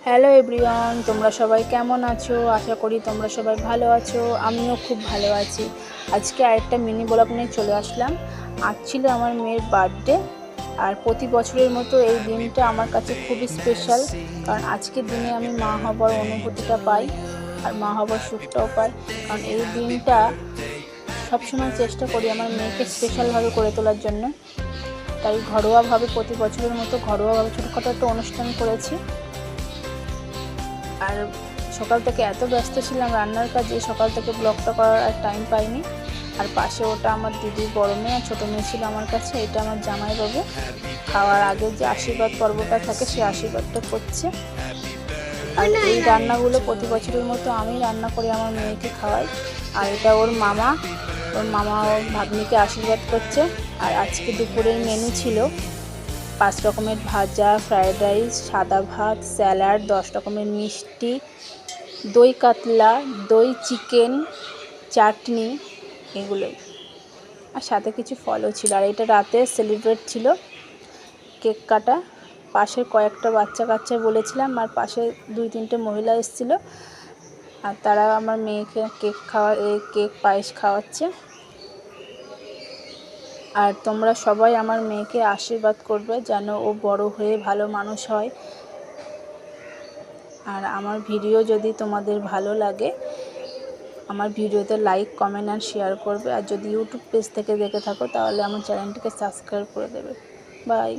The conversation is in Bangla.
হ্যালো এভরিওয়ান, তোমরা সবাই কেমন আছো? আশা করি তোমরা সবাই ভালো আছো। আমিও খুব ভালো আছি। আজকে আরেকটা মিনি ব্লগ নিয়ে চলে আসলাম। আজ ছিল আমার মেয়ের বার্থডে, আর প্রতি বছরের মতো এই দিনটা আমার কাছে খুবই স্পেশাল, কারণ আজকের দিনে আমি মা হবার অনুভূতিটা পাই আর মা হবার সুখটাও পাই। কারণ এই দিনটা সবসময় চেষ্টা করি আমার মেয়েকে স্পেশালভাবে করে তোলার জন্য। তাই ঘরোয়াভাবে প্রতি বছরের মতো ঘরোয়াভাবে ছোটোখাটো একটা অনুষ্ঠান করেছি। আর সকাল থেকে এত ব্যস্ত ছিলাম রান্নার কাজে, সকাল থেকে ব্লগটা করার আর টাইম পাইনি। আর পাশে ওটা আমার দিদির বড় মেয়ে আর ছোটো মেয়ে ছিল আমার কাছে। এটা আমার জামাইবাবু খাওয়ার আগে যে আশীর্বাদ পর্বটা থাকে সেই আশীর্বাদটা করছে। আর এই রান্নাগুলো প্রতি বছরের মতো আমি রান্না করে আমার মেয়েকে খাওয়াই। আর এটা ওর মামা ওর ভাগ্নিকে আশীর্বাদ করছে। আর আজকে দুপুরের মেনু ছিল 5 রকমের ভাজা, ফ্রায়েড রাইস, সাদা ভাত, স্যালাড, 10 রকমের মিষ্টি, দই কাতলা, দই চিকেন, চাটনি, এগুলোই। আর সাথে কিছু ফলও ছিল। আর এটা রাতে সেলিব্রেট ছিল কেক কাটা। পাশের কয়েকটা বাচ্চা কাচ্চা বলেছিলাম, আর পাশে 2-3টে মহিলা এসেছিলো, আর তারা আমার মেয়েকে কেক পায়েস খাওয়াচ্ছে। আর তোমরা সবাই আমার মেয়েকে আশীর্বাদ করবে যেন ও বড় হয়ে ভালো মানুষ হয়। আর আমার ভিডিও যদি তোমাদের ভালো লাগে, আমার ভিডিওতে লাইক, কমেন্ট আর শেয়ার করবে। আর যদি ইউটিউব পেজ থেকে দেখে থাকো তাহলে আমার চ্যানেলটিকে সাবস্ক্রাইব করে দেবে। বাই।